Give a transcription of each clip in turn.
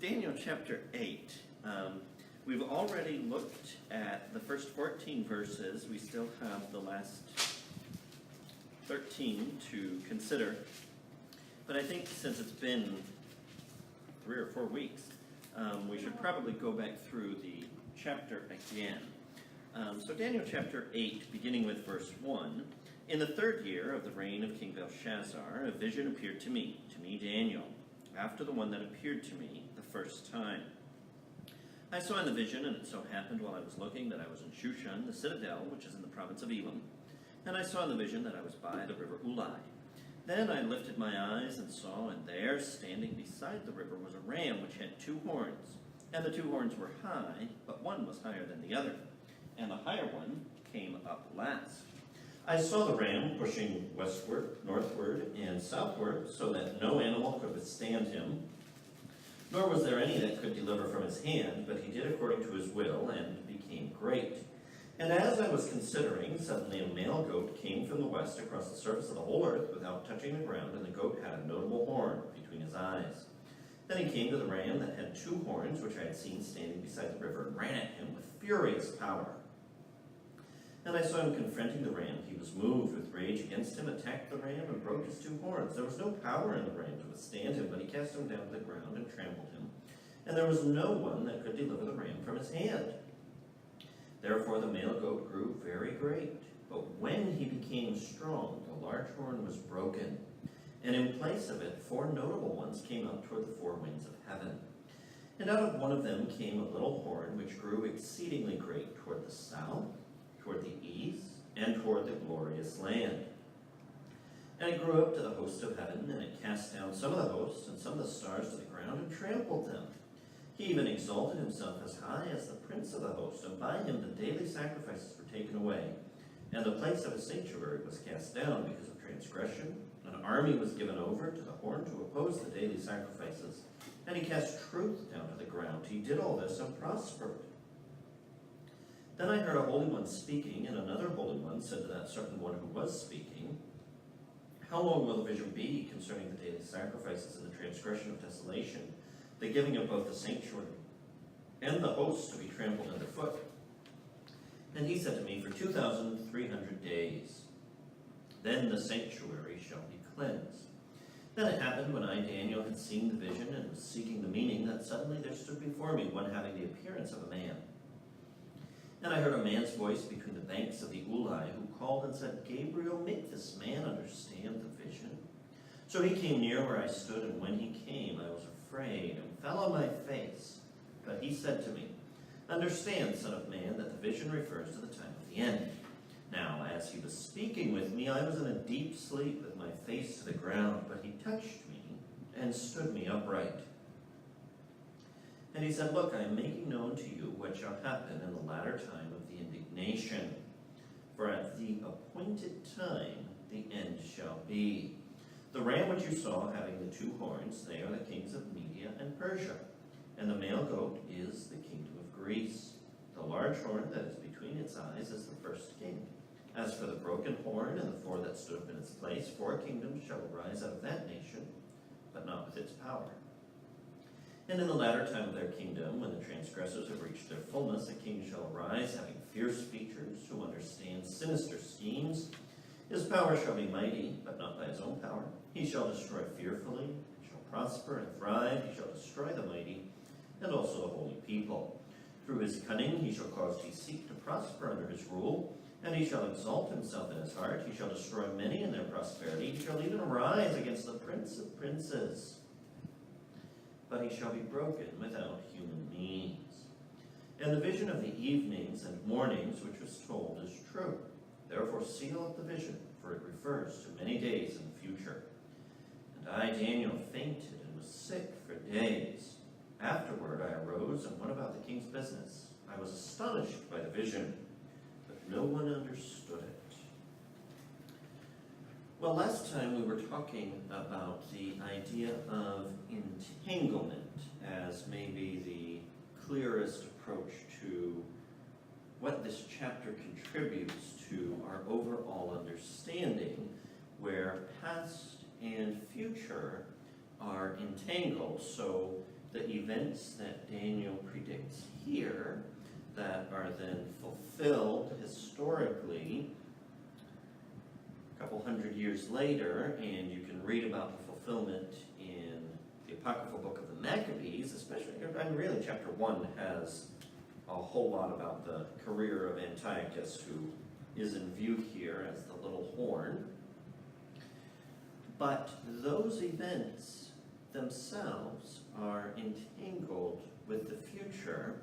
Daniel chapter 8. We've already looked at the first 14 verses. We still have the last 13 to consider. But I think since it's been 3 or 4 weeks, we should probably go back through the chapter again. So Daniel chapter 8, beginning with verse 1. In the 3rd year of the reign of King Belshazzar, a vision appeared to me, Daniel, after the one that appeared to me the first time. I saw in the vision, and it so happened while I was looking that I was in Shushan, the citadel, which is in the province of Elam. And I saw in the vision that I was by the river Ulai. Then I lifted my eyes and saw, and there, standing beside the river, was a ram which had 2 horns. And the 2 horns were high, but one was higher than the other. And the higher one came up last. I saw the ram pushing westward, northward, and southward, so that no animal could withstand him. Nor was there any that could deliver from his hand, but he did according to his will, and became great. And as I was considering, suddenly a male goat came from the west across the surface of the whole earth without touching the ground, and the goat had a notable horn between his eyes. Then he came to the ram that had 2 horns, which I had seen standing beside the river, and ran at him with furious power. And I saw him confronting the ram. He was moved with rage against him, attacked the ram, and broke his 2 horns. There was no power in the ram to withstand him, but he cast him down to the ground and trampled him. And there was no one that could deliver the ram from his hand. Therefore the male goat grew very great. But when he became strong, the large horn was broken. And in place of it, 4 notable ones came up toward the 4 winds of heaven. And out of one of them came a little horn, which grew exceedingly great toward the south, toward the east, and toward the glorious land. And it grew up to the host of heaven, and it cast down some of the hosts and some of the stars to the ground, and trampled them. He even exalted himself as high as the prince of the host, and by him the daily sacrifices were taken away. And the place of his sanctuary was cast down because of transgression. An army was given over to the horn to oppose the daily sacrifices. And he cast truth down to the ground. He did all this and prospered. Then I heard a holy one speaking, and another holy one said to that certain one who was speaking, How long will the vision be concerning the daily sacrifices and the transgression of desolation, the giving of both the sanctuary and the host to be trampled underfoot? And he said to me, For 2,300 days, then the sanctuary shall be cleansed. Then it happened when I, Daniel, had seen the vision and was seeking the meaning, that suddenly there stood before me one having the appearance of a man. And I heard a man's voice between the banks of the Ulai, who called and said, Gabriel, make this man understand the vision. So he came near where I stood, and when he came, I was afraid and fell on my face. But he said to me, Understand, son of man, that the vision refers to the time of the end. Now, as he was speaking with me, I was in a deep sleep with my face to the ground, but he touched me and stood me upright. And he said, Look, I am making known to you what shall happen in the latter time of the indignation. For at the appointed time the end shall be. The ram which you saw having the 2 horns, they are the kings of Media and Persia. And the male goat is the kingdom of Greece. The large horn that is between its eyes is the first king. As for the broken horn and the 4 that stood up in its place, 4 kingdoms shall arise out of that nation, but not with its power. And in the latter time of their kingdom, when the transgressors have reached their fullness, a king shall arise, having fierce features, who understands sinister schemes. His power shall be mighty, but not by his own power. He shall destroy fearfully, shall prosper and thrive. He shall destroy the mighty, and also the holy people. Through his cunning he shall cause deceit to prosper under his rule, and he shall exalt himself in his heart. He shall destroy many in their prosperity. He shall even arise against the prince of princes. But he shall be broken without human means. And the vision of the evenings and mornings which was told is true. Therefore seal up the vision, for it refers to many days in the future. And I, Daniel, fainted and was sick for days. Afterward I arose and went about the king's business. I was astonished by the vision, but no one understood it. Well, last time we were talking about the idea of entanglement as maybe the clearest approach to what this chapter contributes to our overall understanding, where past and future are entangled. So the event events that Daniel predicts here that are then fulfilled historically a couple hundred years later, and you can read about the fulfillment in the apocryphal book of the Maccabees, especially, really chapter 1 has a whole lot about the career of Antiochus, who is in view here as the little horn. But those events themselves are entangled with the future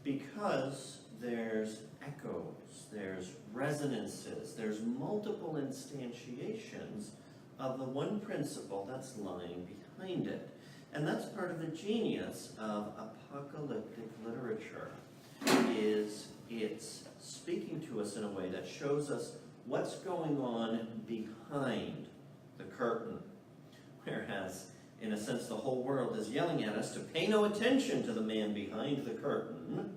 because there's echoes, there's resonances, there's multiple instantiations of the one principle that's lying behind it. And that's part of the genius of apocalyptic literature, is it's speaking to us in a way that shows us what's going on behind the curtain. Whereas, in a sense, the whole world is yelling at us to pay no attention to the man behind the curtain.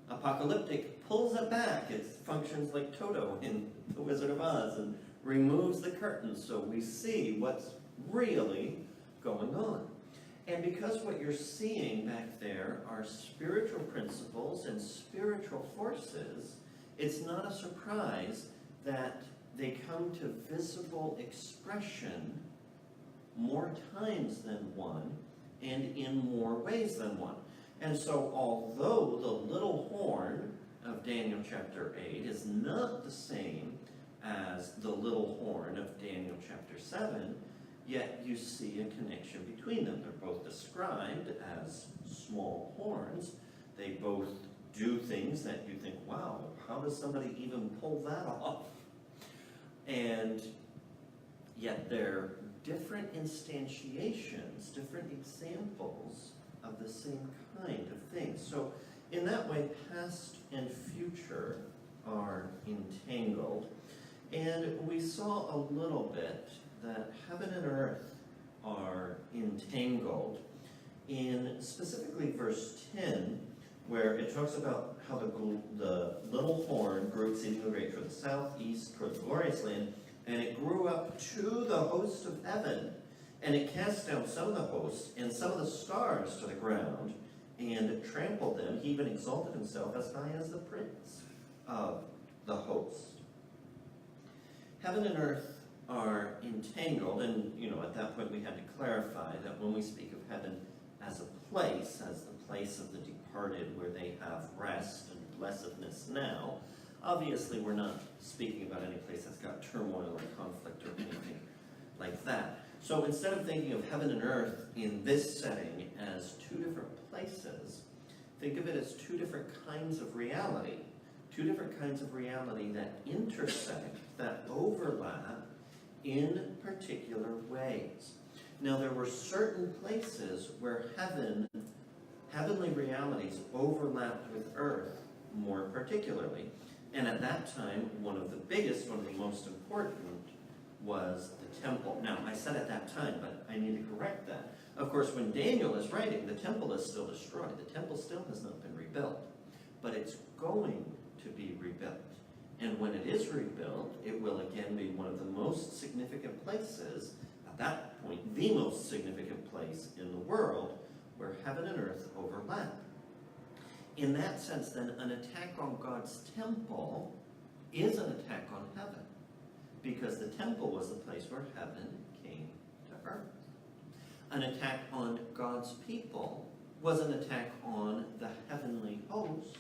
Apocalyptic pulls it back. It functions like Toto in The Wizard of Oz and removes the curtain so we see what's really going on. And because what you're seeing back there are spiritual principles and spiritual forces, it's not a surprise that they come to visible expression more times than one and in more ways than one. And so although the little horn of Daniel chapter 8 is not the same as the little horn of Daniel chapter 7, yet you see a connection between them. They're both described as small horns. They both do things that you think, wow, how does somebody even pull that off? And yet they're different instantiations, different examples of the same kind of thing. So in that way, past and future are entangled. And we saw a little bit that heaven and earth are entangled in specifically verse 10, where it talks about how the little horn grew exceedingly great toward the southeast, toward the glorious land, and it grew up to the host of heaven, and it cast down some of the hosts and some of the stars to the ground, and trampled them. He even exalted himself as high as the prince of the host. Heaven and earth are entangled, and at that point we had to clarify that when we speak of heaven as a place, as the place of the departed where they have rest and blessedness now, obviously we're not speaking about any place that's got turmoil or conflict or anything like that. So instead of thinking of heaven and earth in this setting as two different places, think of it as two different kinds of reality. Two different kinds of reality that intersect, that overlap in particular ways. Now there were certain places where heavenly realities overlapped with earth more particularly. And at that time, one of the biggest, one of the most important was the temple. Now, I said at that time, but I need to correct that. Of course, when Daniel is writing, the temple is still destroyed. The temple still has not been rebuilt, but it's going to be rebuilt. And when it is rebuilt, it will again be one of the most significant places, at that point, the most significant place in the world, where heaven and earth overlap. In that sense, then, an attack on God's temple is an attack on heaven, because the temple was the place where heaven came to earth. An attack on God's people was an attack on the heavenly hosts,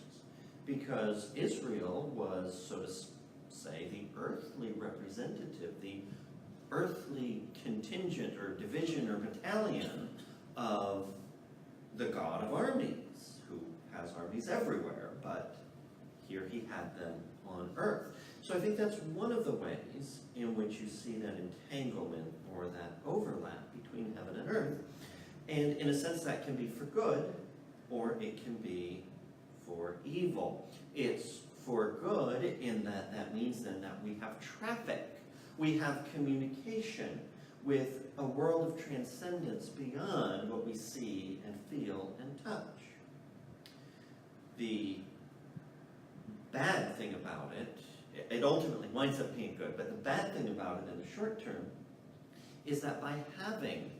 because Israel was, so to say, the earthly representative, the earthly contingent or division or battalion of the God of armies, who has armies everywhere, but here he had them on earth. So I think that's one of the ways in which you see that entanglement or that overlap between heaven and earth. And in a sense, that can be for good, or it can be for evil. It's for good in that that means then that we have traffic, we have communication with a world of transcendence beyond what we see and feel and touch. The bad thing about it, it ultimately winds up being good, but the bad thing about it in the short term is that by having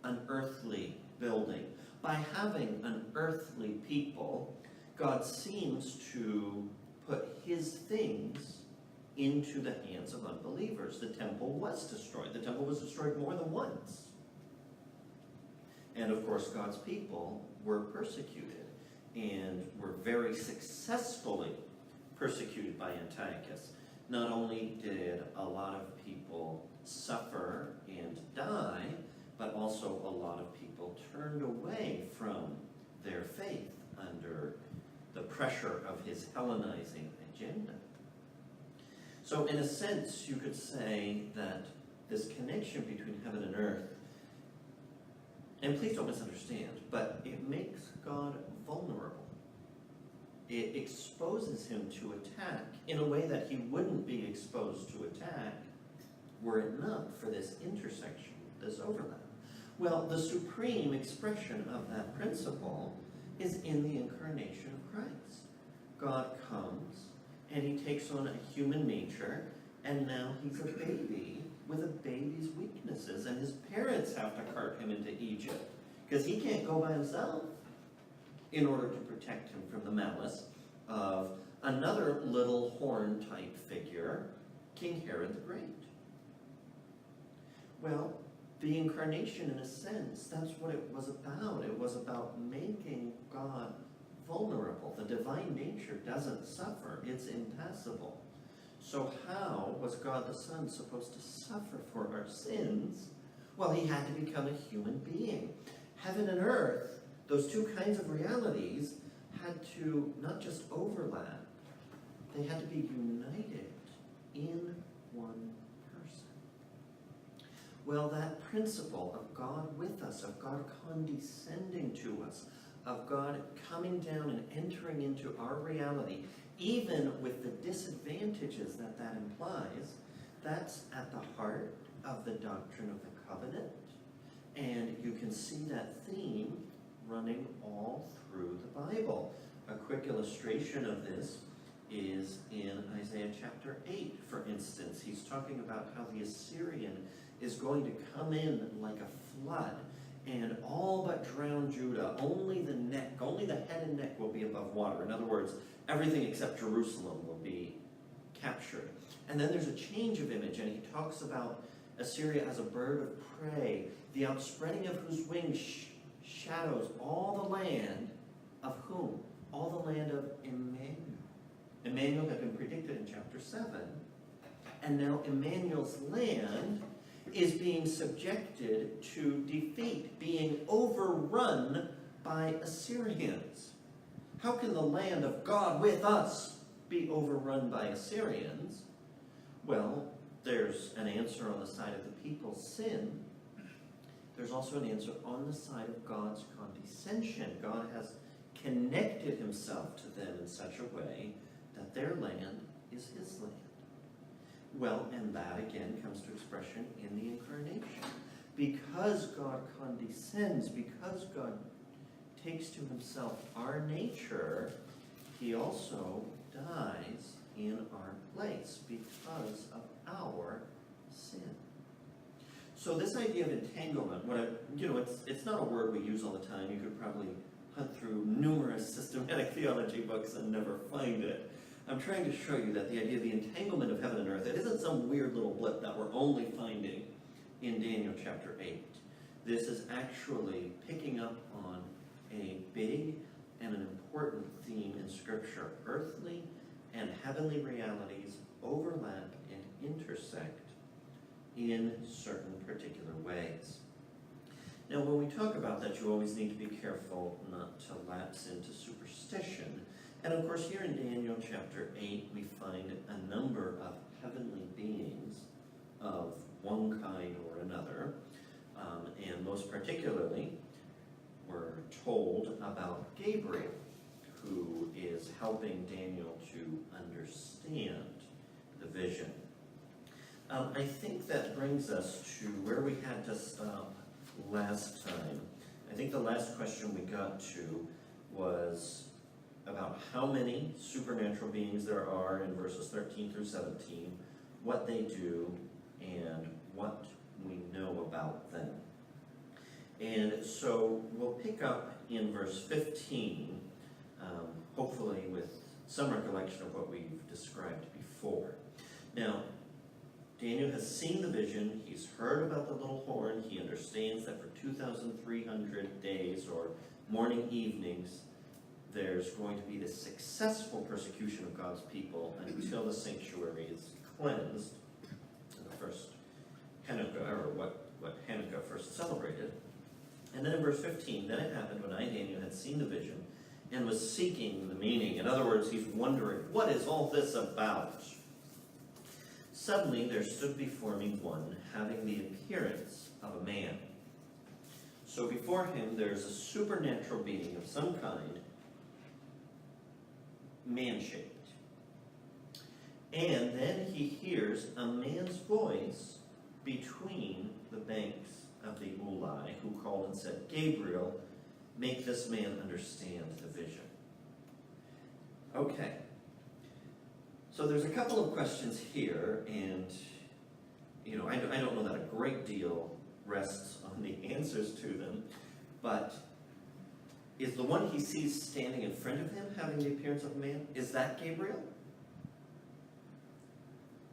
an earthly building, By having an earthly people, God seems to put his things into the hands of unbelievers. The temple was destroyed. The temple was destroyed more than once. And of course, God's people were persecuted and were very successfully persecuted by Antiochus. Not only did a lot of people suffer and die, but also a lot of people turned away from their faith under the pressure of his Hellenizing agenda. So in a sense, you could say that this connection between heaven and earth, and please don't misunderstand, but it makes God vulnerable. It exposes him to attack in a way that he wouldn't be exposed to attack were it not for this intersection, this overlap. Well, the supreme expression of that principle is in the incarnation of Christ. God comes and he takes on a human nature, and now he's a baby with a baby's weaknesses, and his parents have to cart him into Egypt because he can't go by himself in order to protect him from the malice of another little horn-type figure, King Herod the Great. Well, the incarnation, in a sense, that's what it was about. It was about making God vulnerable. The divine nature doesn't suffer. It's impassible. So how was God the Son supposed to suffer for our sins? Well, he had to become a human being. Heaven and earth, those two kinds of realities, had to not just overlap, they had to be united in one person. Well, that principle of God with us, of God condescending to us, of God coming down and entering into our reality, even with the disadvantages that that implies, that's at the heart of the doctrine of the covenant. And you can see that theme running all through the Bible. A quick illustration of this is in Isaiah chapter 8, for instance. He's talking about how the Assyrian is going to come in like a flood and all but drown Judah. Only the neck, only the head and neck will be above water. In other words, everything except Jerusalem will be captured. And then there's a change of image, and he talks about Assyria as a bird of prey, the outspreading of whose wings shadows all the land of whom? All the land of Emmanuel. Emmanuel had been predicted in chapter 7. And now Emmanuel's land is being subjected to defeat, being overrun by Assyrians. How can the land of God with us be overrun by Assyrians? Well, there's an answer on the side of the people's sin. There's also an answer on the side of God's condescension. God has connected himself to them in such a way that their land is his land. Well, and that again comes to expression in the incarnation. Because God condescends, because God takes to himself our nature, he also dies in our place because of our sin. So this idea of entanglement, it's not a word we use all the time. You could probably hunt through numerous systematic theology books and never find it. I'm trying to show you that the idea of the entanglement of heaven and earth, it isn't some weird little blip that we're only finding in Daniel chapter 8. This is actually picking up on a big and an important theme in Scripture. Earthly and heavenly realities overlap and intersect in certain particular ways. Now, when we talk about that, you always need to be careful not to lapse into superstition. And of course, here in Daniel chapter 8, we find a number of heavenly beings of one kind or another. And most particularly, we're told about Gabriel, who is helping Daniel to understand the vision. I think that brings us to where we had to stop last time. I think the last question we got to was about how many supernatural beings there are in verses 13 through 17, what they do, and what we know about them. And so we'll pick up in verse 15, hopefully with some recollection of what we've described before. Now, Daniel has seen the vision, he's heard about the little horn, he understands that for 2,300 days or morning evenings, there's going to be this successful persecution of God's people until the sanctuary is cleansed, in the first Hanukkah, or what Hanukkah first celebrated. And then in verse 15, then it happened when I, Daniel, had seen the vision and was seeking the meaning. In other words, he's wondering, what is all this about? Suddenly there stood before me one having the appearance of a man. So before him there's a supernatural being of some kind, man-shaped. And then he hears a man's voice between the banks of the Ulai, who called and said, Gabriel, make this man understand the vision. Okay. So there's a couple of questions here, and I don't know that a great deal rests on the answers to them, but is the one he sees standing in front of him having the appearance of a man, is that Gabriel?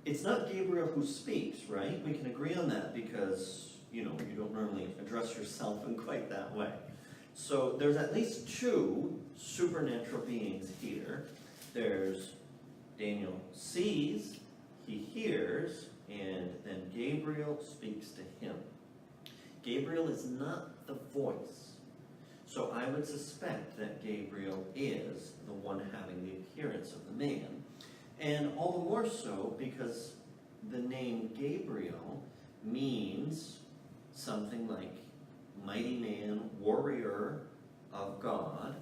It's not Gabriel who speaks, right? We can agree on that because, you don't normally address yourself in quite that way. So there's at least two supernatural beings here. There's Daniel sees, he hears, and then Gabriel speaks to him. Gabriel is not the voice. So I would suspect that Gabriel is the one having the appearance of the man. And all the more so because the name Gabriel means something like mighty man, warrior of God,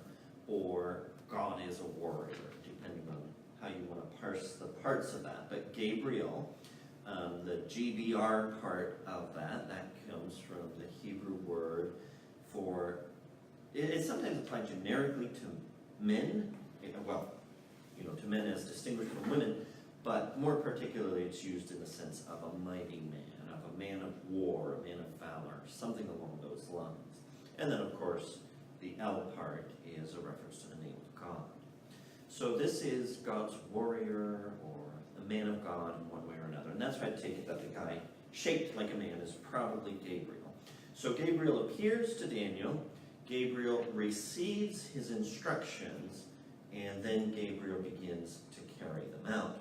or God is a warrior, depending on how you want to parse the parts of that. But Gabriel, the GBR part of that comes from the Hebrew word for, it's sometimes applied generically to men, to men as distinguished from women, but more particularly it's used in the sense of a mighty man, of a man of war, a man of valor, something along those lines. And then, of course, the L part is a reference to the name of God. So this is God's warrior, or the man of God in one way or another. And that's why I take it that the guy shaped like a man is probably Gabriel. So Gabriel appears to Daniel, Gabriel receives his instructions, and then Gabriel begins to carry them out.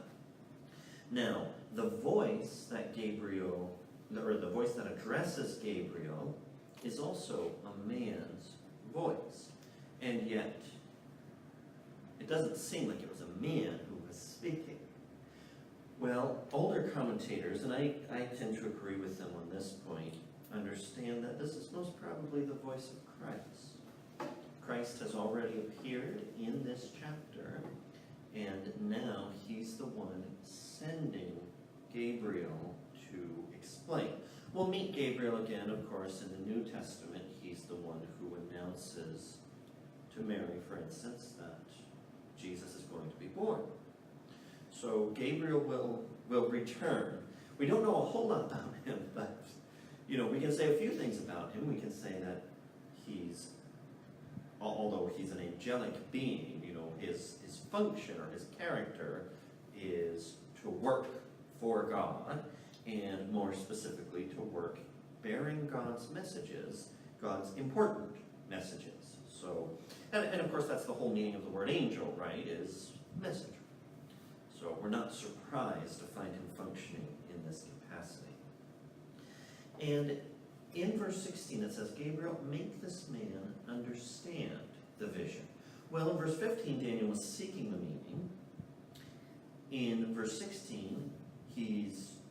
Now, the voice that the voice that addresses Gabriel is also a man's voice. And yet, it doesn't seem like it was a man who was speaking. Well, older commentators, and I tend to agree with them on this point, understand that this is most probably the voice of Christ. Christ has already appeared in this chapter, and now he's the one sending Gabriel to explain. We'll meet Gabriel again, of course, in the New Testament. He's the one who announces to Mary, for instance, that Jesus is going to be born. So Gabriel will return. We don't know a whole lot about him, but we can say a few things about him. We can say that although he's an angelic being, his function or his character is to work for God, and more specifically to work bearing God's messages, God's important messages. So, and of course that's the whole meaning of the word angel, right, is messenger. So we're not surprised to find him functioning in this capacity. And in verse 16 it says, Gabriel, make this man understand the vision. Well, in verse 15, Daniel was seeking the meaning. In verse 16,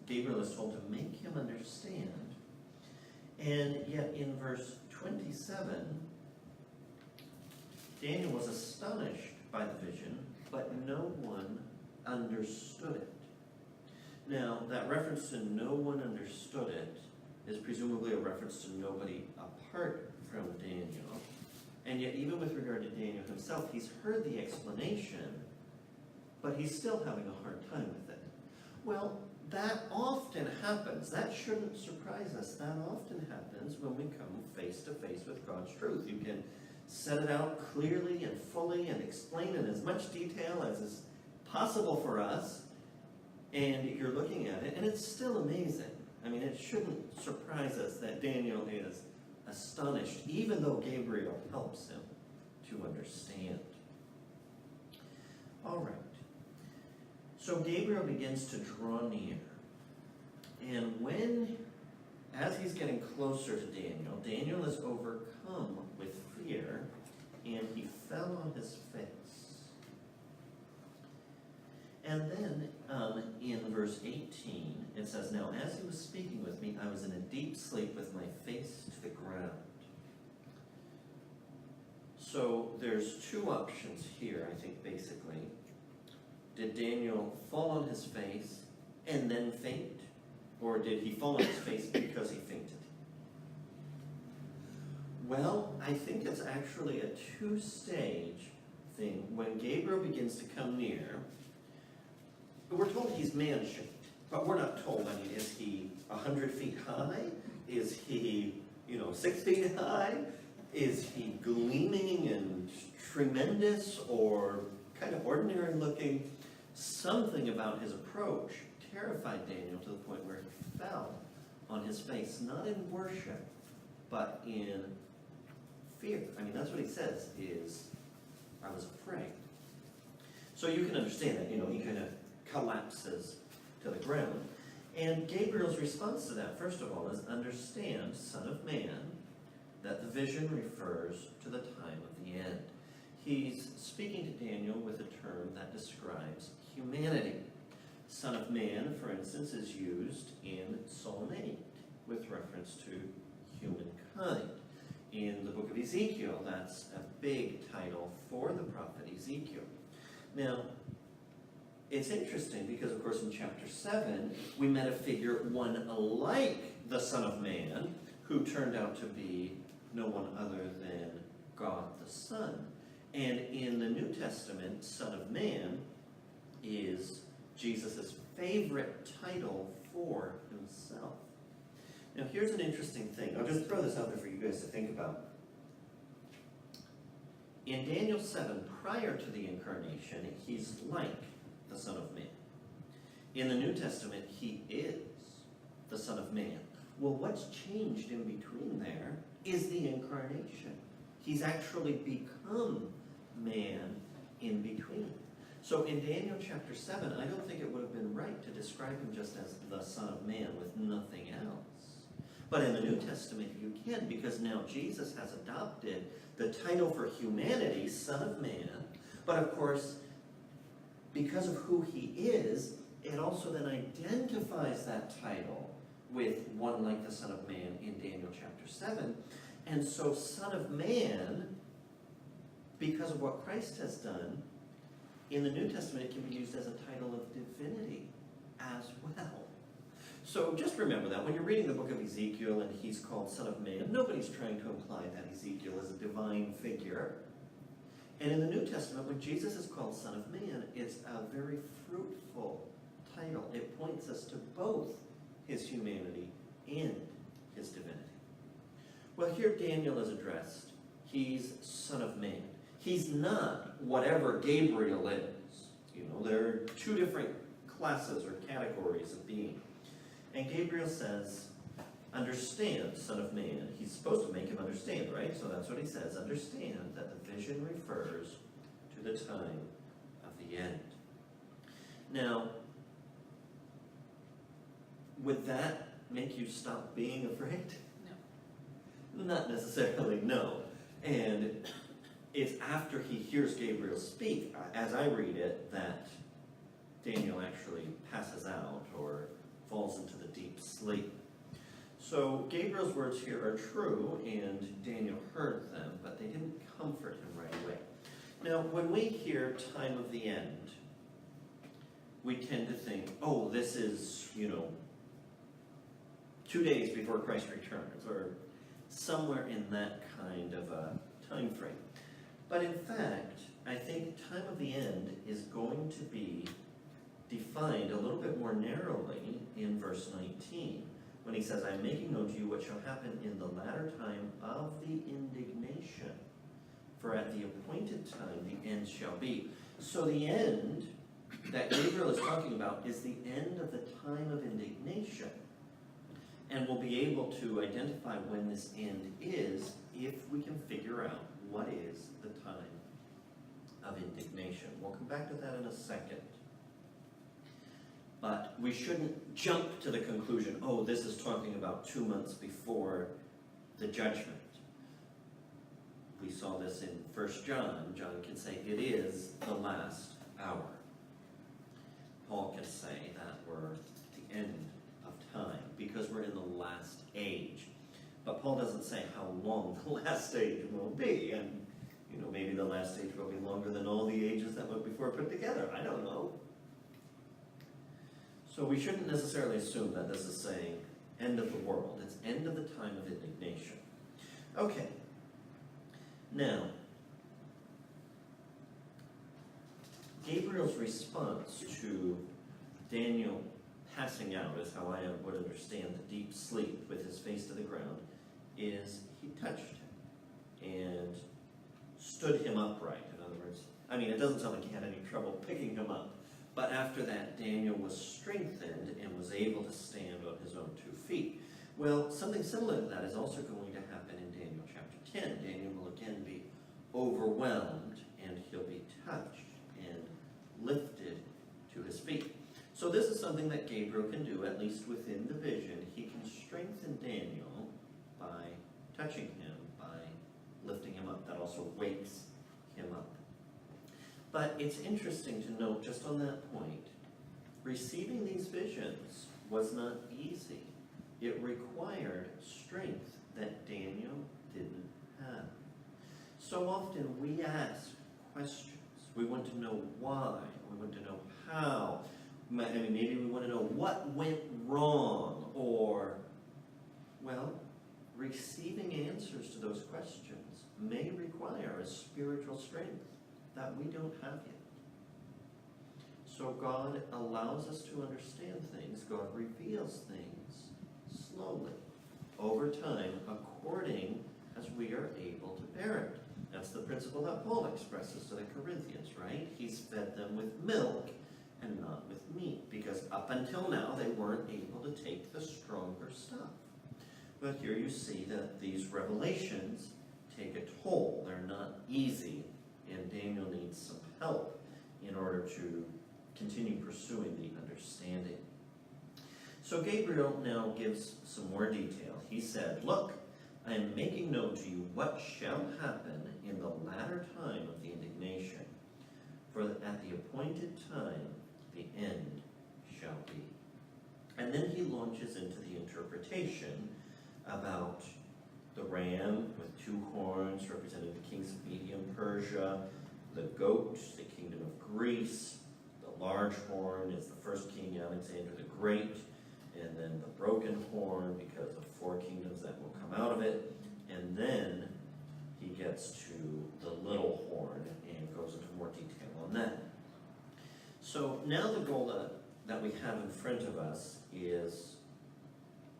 Gabriel is told to make him understand. And yet in verse 27, Daniel was astonished by the vision, but no one understood it. Now, that reference to no one understood it is presumably a reference to nobody apart from Daniel. And yet, even with regard to Daniel himself, he's heard the explanation, but he's still having a hard time with it. Well, that often happens. That shouldn't surprise us. That often happens when we come face to face with God's truth. You can set it out clearly and fully and explain in as much detail as is possible for us, and you're looking at it, and it's still amazing. I mean, it shouldn't surprise us that Daniel is astonished, even though Gabriel helps him to understand. All right. So Gabriel begins to draw near. And as he's getting closer to Daniel, Daniel is overcome with fear, and he fell on his face. And then in verse 18, it says, "Now as he was speaking with me, I was in a deep sleep with my face to the ground." So there's two options here, I think, basically. Did Daniel fall on his face and then faint? Or did he fall on his face because he fainted? Well, I think it's actually a two-stage thing. When Gabriel begins to come near, we're told he's man-shaped, but we're not told, I mean, is he 100 feet high? Is he, 6 feet high? Is he gleaming and tremendous or kind of ordinary looking? Something about his approach terrified Daniel to the point where he fell on his face, not in worship, but in fear. I mean, that's what he says, is, "I was afraid." So you can understand that, he kind of collapses to the ground. And Gabriel's response to that, first of all, is, "Understand, Son of Man, that the vision refers to the time of the end." He's speaking to Daniel with a term that describes humanity. Son of Man, for instance, is used in Psalm 8 with reference to humankind. In the book of Ezekiel, that's a big title for the prophet Ezekiel. Now, it's interesting because, of course, in chapter 7, we met a figure one like the Son of Man, who turned out to be no one other than God the Son. And in the New Testament, Son of Man is Jesus' favorite title for himself. Now, here's an interesting thing. I'll just throw this out there for you guys to think about. In Daniel 7, prior to the incarnation, he's like the Son of Man. In the New Testament, he is the Son of Man. Well, what's changed in between there is the incarnation. He's actually become man in between. So in Daniel chapter 7, I don't think it would have been right to describe him just as the Son of Man with nothing else. But in the New Testament, you can, because now Jesus has adopted the title for humanity, Son of Man. But of course, because of who he is, it also then identifies that title with one like the Son of Man in Daniel chapter 7. And so Son of Man, because of what Christ has done, in the New Testament it can be used as a title of divinity as well. So just remember that when you're reading the book of Ezekiel and he's called Son of Man, nobody's trying to imply that Ezekiel is a divine figure. And in the New Testament, when Jesus is called Son of Man, it's a very fruitful title. It points us to both his humanity and his divinity. Well, here Daniel is addressed. He's Son of Man. He's not whatever Gabriel is. There are two different classes or categories of being. And Gabriel says, "Understand, Son of Man." He's supposed to make him understand, right? So that's what he says. Understand that the vision refers to the time of the end. Now, would that make you stop being afraid? No. Not necessarily, no. And it's after he hears Gabriel speak, as I read it, that Daniel actually passes out or falls into the deep sleep. So Gabriel's words here are true, and Daniel heard them, but they didn't comfort him right away. Now, when we hear time of the end, we tend to think, oh, this is, 2 days before Christ returns, or somewhere in that kind of a time frame. But in fact, I think time of the end is going to be defined a little bit more narrowly in verse 19, when he says, I am making known to you what shall happen in the latter time of the indignation, for at the appointed time the end shall be. So the end that Gabriel is talking about is the end of the time of indignation. And we'll be able to identify when this end is if we can figure out what is the time of indignation. We'll come back to that in a second. But we shouldn't jump to the conclusion, oh, this is talking about 2 months before the judgment. We saw this in 1 John. John can say it is the last hour. Paul can say that we're at the end of time because we're in the last age. But Paul doesn't say how long the last age will be. And, maybe the last age will be longer than all the ages that went before put together. I don't know. So we shouldn't necessarily assume that this is saying end of the world. It's end of the time of indignation. Okay. Now, Gabriel's response to Daniel passing out, is how I would understand the deep sleep with his face to the ground, is he touched him and stood him upright. In other words, it doesn't sound like he had any trouble picking him up. But after that, Daniel was strengthened and was able to stand on his own 2 feet. Well, something similar to that is also going to happen in Daniel chapter 10. Daniel will again be overwhelmed, and he'll be touched and lifted to his feet. So this is something that Gabriel can do, at least within the vision. He can strengthen Daniel by touching him, by lifting him up. That also wakes him up. But it's interesting to note, just on that point, receiving these visions was not easy. It required strength that Daniel didn't have. So often we ask questions. We want to know why. We want to know how. Maybe we want to know what went wrong, or, receiving answers to those questions may require a spiritual strength that we don't have yet. So God allows us to understand things. God reveals things slowly, over time, according as we are able to bear it. That's the principle that Paul expresses to the Corinthians, right? He's fed them with milk and not with meat, because up until now they weren't able to take the stronger stuff. But here you see that these revelations take a toll. They're not easy, and Daniel needs some help in order to continue pursuing the understanding. So Gabriel now gives some more detail. He said, look, I am making known to you what shall happen in the latter time of the indignation, for at the appointed time the end shall be. And then he launches into the interpretation about the ram with 2 horns representing the kings of Media and Persia, the goat, the kingdom of Greece, the large horn is the first king, Alexander the Great, and then the broken horn because of 4 kingdoms that will come out of it, and then he gets to the little horn and goes into more detail on that. So now the goal that we have in front of us is,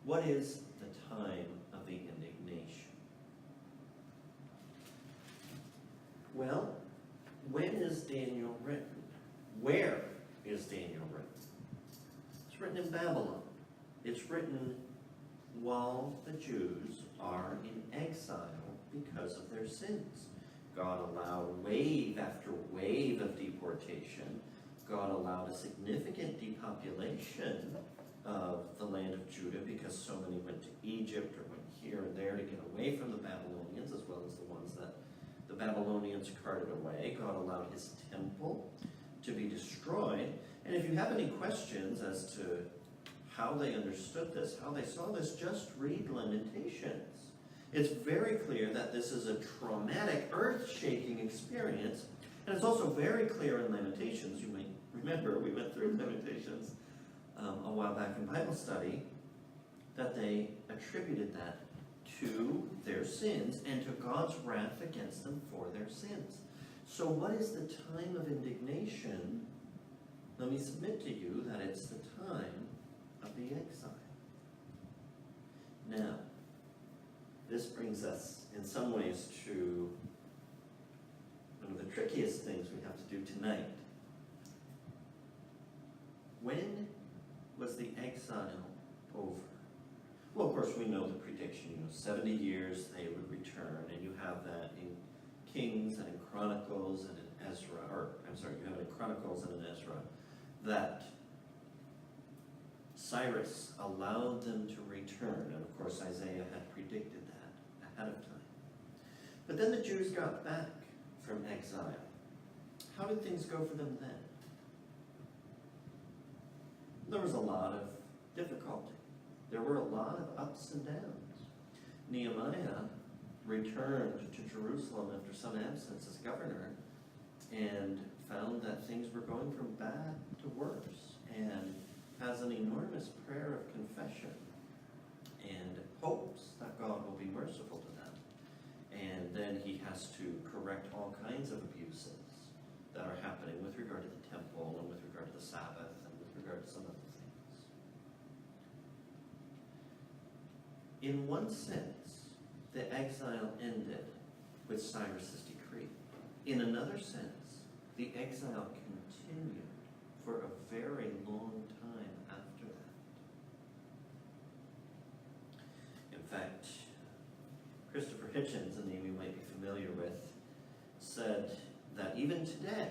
what is the time of the indignation? Well, when is Daniel written? Where is Daniel written? It's written in Babylon. It's written while the Jews are in exile because of their sins. God allowed wave after wave of deportation. God allowed a significant depopulation of the land of Judah because so many went to Egypt or went here and there to get away from the Babylonians, as well as the ones that the Babylonians carted away. God allowed his temple to be destroyed. And if you have any questions as to how they understood this, how they saw this, just read Lamentations. It's very clear that this is a traumatic, earth-shaking experience. And it's also very clear in Lamentations, you may remember, we went through Lamentations a while back in Bible study, that they attributed that to their sins and to God's wrath against them for their sins. So what is the time of indignation? let me submit to you that it's the time of the exile. Now, this brings us in some ways to one of the trickiest things we have to do tonight. When was the exile over? Well, of course, we know the prediction, 70 years they would return, and you have that in Kings and in Chronicles and in Ezra, you have it in Chronicles and in Ezra, that Cyrus allowed them to return, and of course Isaiah had predicted that ahead of time. But then the Jews got back from exile. How did things go for them then? There was a lot of difficulty. There were a lot of ups and downs. Nehemiah returned to Jerusalem after some absence as governor and found that things were going from bad to worse, and has an enormous prayer of confession and hopes that God will be merciful to them. And then he has to correct all kinds of abuses that are happening with regard to the temple and with regard to the Sabbath and with regard to some other things. In one sense, the exile ended with Cyrus's decree. In another sense, the exile continued for a very long time after that. In fact, Christopher Hitchens, a name you might be familiar with, said that even today,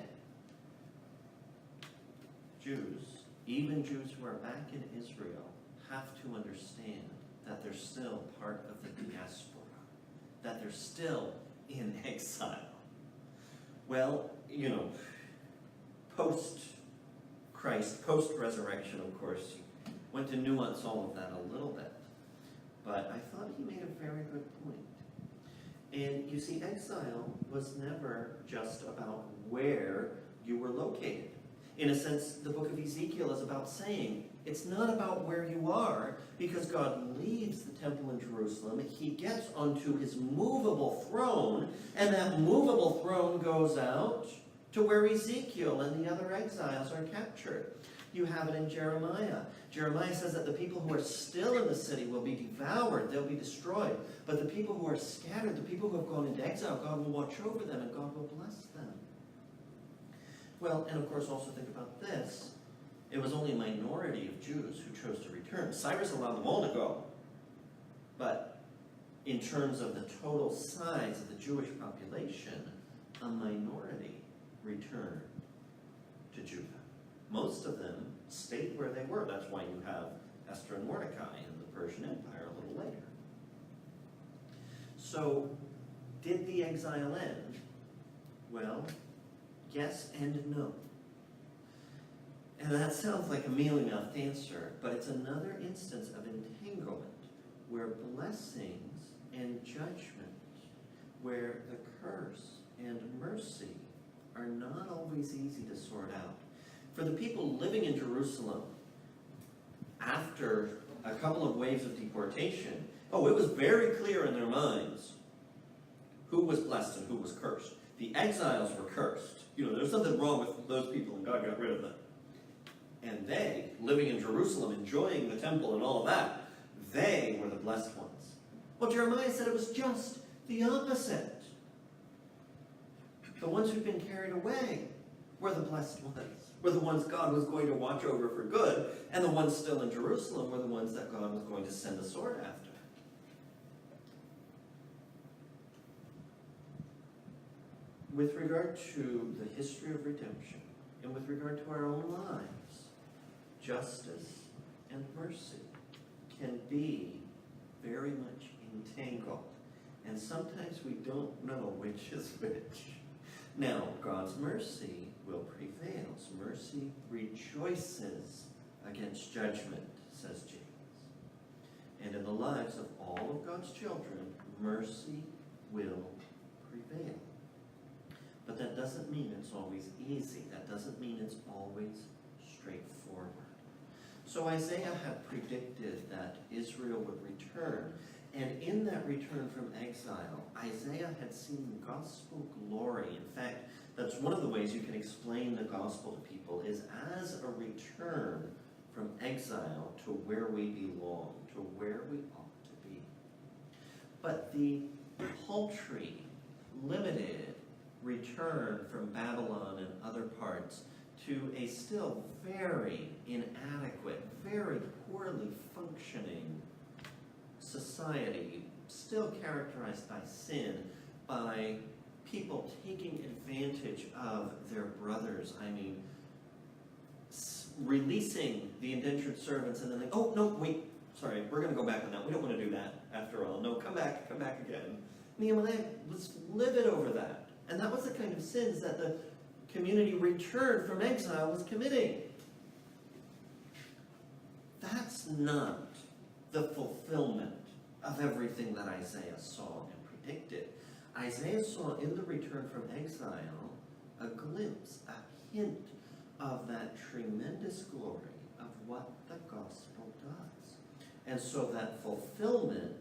even Jews who are back in Israel, have to understand that they're still part of the diaspora, that they're still in exile. Well, post-Christ, post-resurrection, of course, went to nuance all of that a little bit. But I thought he made a very good point. And you see, exile was never just about where you were located. In a sense, the book of Ezekiel is about saying, it's not about where you are, because God leaves the temple in Jerusalem. He gets onto his movable throne, and that movable throne goes out to where Ezekiel and the other exiles are captured. You have it in Jeremiah. Jeremiah says that the people who are still in the city will be devoured, they'll be destroyed. But the people who are scattered, the people who have gone into exile, God will watch over them and God will bless them. Well, and of course also think about this. It was only a minority of Jews who chose to return. Cyrus allowed them all to go. But in terms of the total size of the Jewish population, a minority returned to Judah. Most of them stayed where they were. That's why you have Esther and Mordecai in the Persian Empire a little later. So, did the exile end? Well, yes and no. And that sounds like a mealy-mouthed answer, but it's another instance of entanglement where blessings and judgment, where the curse and mercy are not always easy to sort out. For the people living in Jerusalem, after a couple of waves of deportation, it was very clear in their minds who was blessed and who was cursed. The exiles were cursed. There's nothing wrong with those people, and God got rid of them. And they, living in Jerusalem, enjoying the temple and all of that, they were the blessed ones. Well, Jeremiah said it was just the opposite. The ones who'd been carried away were the blessed ones, were the ones God was going to watch over for good, and the ones still in Jerusalem were the ones that God was going to send a sword after. With regard to the history of redemption, and with regard to our own lives, justice and mercy can be very much entangled. And sometimes we don't know which is which. Now, God's mercy will prevail. Mercy rejoices against judgment, says James. And in the lives of all of God's children, mercy will prevail. But that doesn't mean it's always easy. That doesn't mean it's always straightforward. So Isaiah had predicted that Israel would return. And in that return from exile, Isaiah had seen gospel glory. In fact, That's one of the ways you can explain the gospel to people, is as a return from exile to where we belong, to where we ought to be. But the paltry, limited return from Babylon and other parts to a still very inadequate, very poorly functioning society, still characterized by sin, by people taking advantage of their brothers. I mean, releasing the indentured servants and then oh, no, wait, sorry, we're going to go back on that. We don't want to do that after all. No, come back again. Nehemiah was livid over that. And that was the kind of sins that the community returned from exile was committing. That's not the fulfillment of everything that Isaiah saw and predicted. Isaiah saw in the return from exile a glimpse, a hint of that tremendous glory of what the gospel does. And so that fulfillment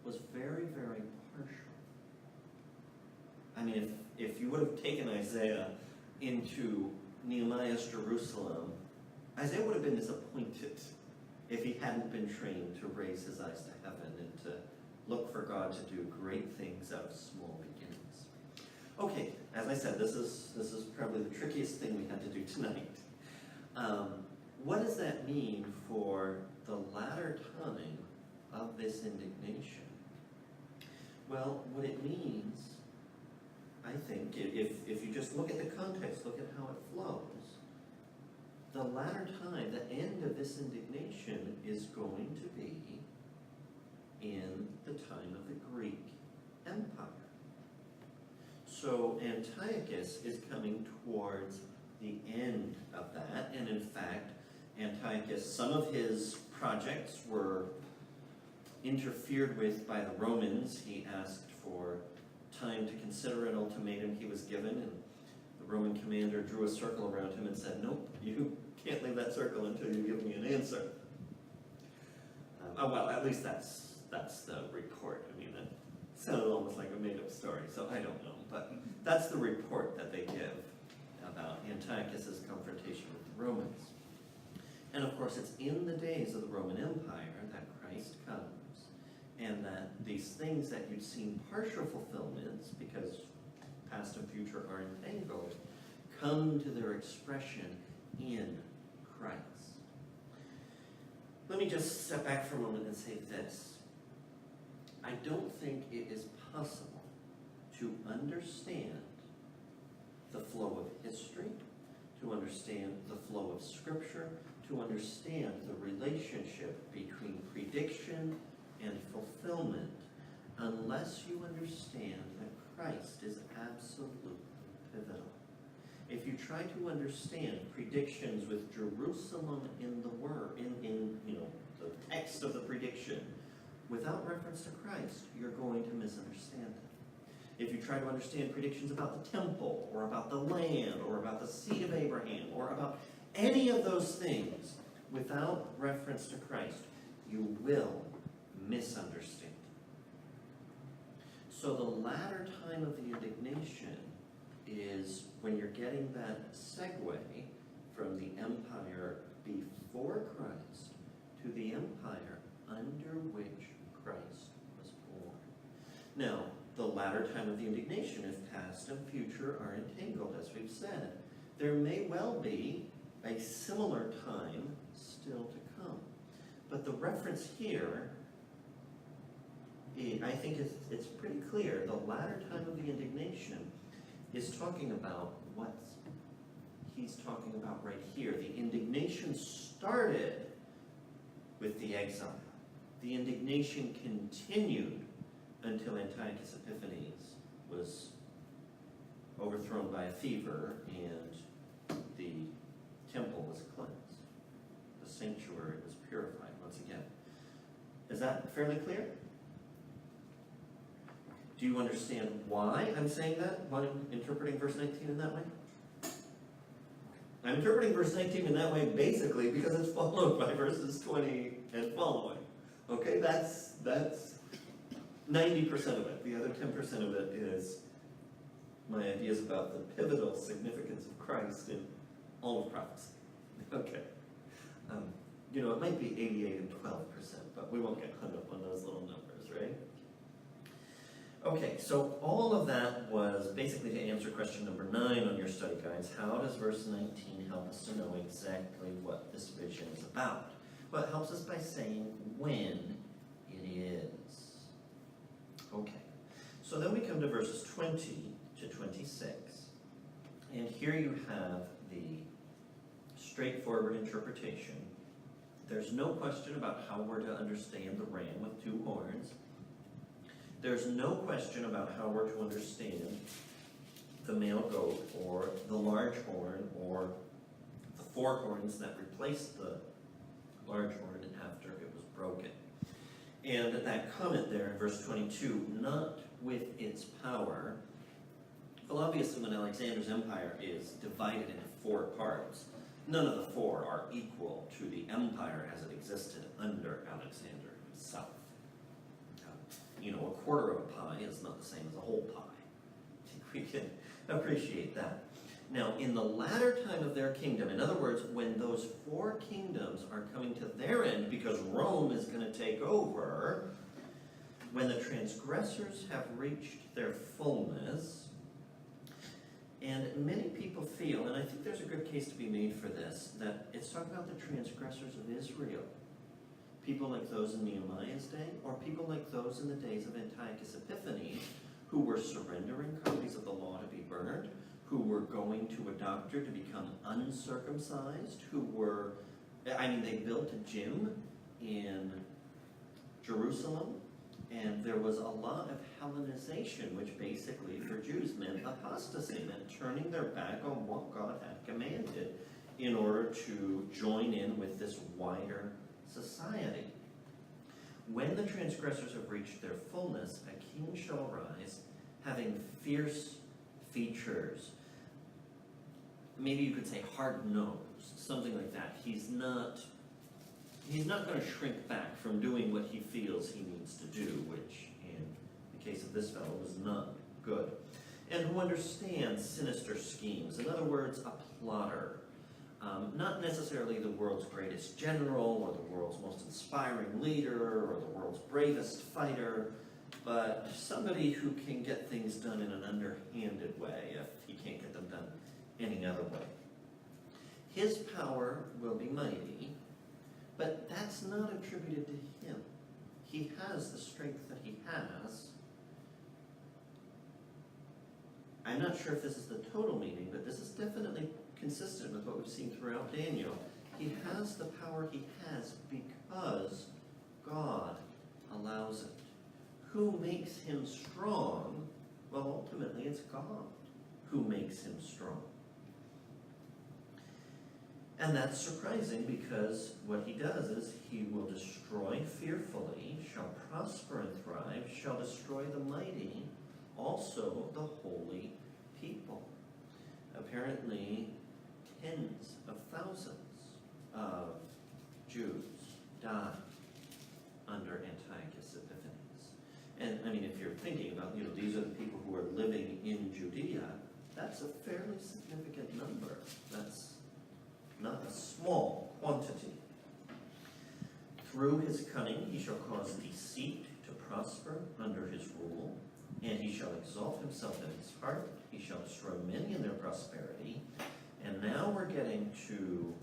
was very, very partial. I mean, if you would have taken Isaiah into Nehemiah's Jerusalem, Isaiah would have been disappointed if he hadn't been trained to raise his eyes to heaven and to look for God to do great things out of small beginnings. Okay, as I said, this is probably the trickiest thing we had to do tonight. What does that mean for the latter time of this indignation? Well, what it means, I think, if you just look at the context, look at how it flows, the latter time, the end of this indignation is going to be in the time of the Greek Empire. So Antiochus is coming towards the end of that, and in fact, Antiochus, some of his projects were interfered with by the Romans. He asked for time to consider an ultimatum he was given, and the Roman commander drew a circle around him and said, nope, you can't leave that circle until you give me an answer. Well, at least that's the report. I mean, that sounded almost like a made-up story, so I don't know. But that's the report that they give about Antiochus' confrontation with the Romans. And of course, it's in the days of the Roman Empire that Christ comes, and that these things that you'd seen partial fulfillments, because past and future are entangled, come to their expression in Christ. Let me just step back for a moment and say this. I don't think it is possible to understand the flow of history, to understand the flow of Scripture, to understand the relationship between prediction and fulfillment, unless you understand that Christ is absolutely pivotal. If you try to understand predictions with Jerusalem in the word, in the text of the prediction, without reference to Christ, you're going to misunderstand it. If you try to understand predictions about the temple, or about the land, or about the seed of Abraham, or about any of those things without reference to Christ, you will misunderstand. So the latter time of the indignation is when you're getting that segue from the empire before Christ to the empire under which Christ was born. Now, the latter time of the indignation, if past and future are entangled, as we've said, there may well be a similar time still to come. But the reference here, I think it's pretty clear. The latter time of the indignation is talking about what he's talking about right here. The indignation started with the exile. The indignation continued until Antiochus Epiphanes was overthrown by a fever and the temple was cleansed. The sanctuary was purified once again. Is that fairly clear? Do you understand why I'm saying that? Why I'm interpreting verse 19 in that way? I'm interpreting verse 19 in that way basically because it's followed by verses 20 and following. Okay, that's 90% of it. The other 10% of it is my ideas about the pivotal significance of Christ in all of prophecy. Okay. It might be 88 and 12%, but we won't get hung up on those little numbers, right? Okay, so all of that was basically to answer question number 9 on your study guides. How does verse 19 help us to know exactly what this vision is about? Well, it helps us by saying when it is. Okay, so then we come to verses 20 to 26. And here you have the straightforward interpretation. There's no question about how we're to understand the ram with 2 horns. There's no question about how we're to understand the male goat or the large horn or the 4 horns that replaced the large horn after it was broken. And that comment there in verse 22, not with its power. Well, obviously when Alexander's empire is divided into 4 parts, none of the 4 are equal to the empire as it existed under Alexander himself. A quarter of a pie is not the same as a whole pie. We can appreciate that. Now, in the latter time of their kingdom, in other words, when those 4 kingdoms are coming to their end because Rome is going to take over, when the transgressors have reached their fullness, and many people feel, and I think there's a good case to be made for this, that it's talking about the transgressors of Israel. People like those in Nehemiah's day, or people like those in the days of Antiochus Epiphanes, who were surrendering copies of the law to be burned, who were going to a doctor to become uncircumcised, they built a gym in Jerusalem, and there was a lot of Hellenization, which basically for Jews meant apostasy, meant turning their back on what God had commanded in order to join in with this wider society. When the transgressors have reached their fullness, a king shall arise, having fierce features. Maybe you could say hard-nosed, something like that. He's not going to shrink back from doing what he feels he needs to do, which in the case of this fellow was not good. And who understands sinister schemes. In other words, a plotter. Not necessarily the world's greatest general or the world's most inspiring leader or the world's bravest fighter, but somebody who can get things done in an underhanded way if he can't get them done any other way. His power will be mighty, but that's not attributed to him. He has the strength that he has. I'm not sure if this is the total meaning, but this is definitely consistent with what we've seen throughout Daniel. He has the power he has because God allows it. Who makes him strong? Well, ultimately it's God who makes him strong. And that's surprising because what he does is he will destroy fearfully, shall prosper and thrive, shall destroy the mighty, also the holy people. Apparently, tens of thousands of Jews died under Antiochus Epiphanes. And if you're thinking about, these are the people who are living in Judea, that's a fairly significant number. That's not a small quantity. Through his cunning he shall cause deceit to prosper under his rule, and he shall exalt himself in his heart. He shall destroy many in their prosperity. And now we're getting to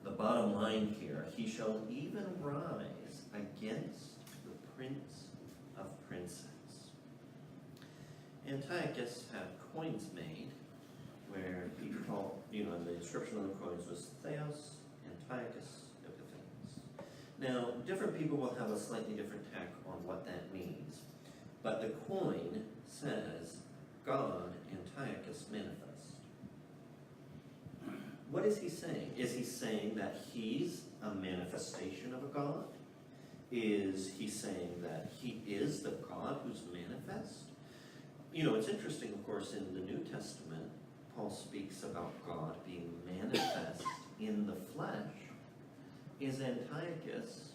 the bottom line here. He shall even rise against the prince of princes. Antiochus had coins made where he called, and the inscription on the coins was Theos Antiochus Epiphanes. Now, different people will have a slightly different tack on what that means, but the coin says, God Antiochus manifest. What is he saying? Is he saying that he's a manifestation of a God? Is he saying that he is the God who's manifest? It's interesting, of course, in the New Testament, Paul speaks about God being manifest in the flesh. Is Antiochus,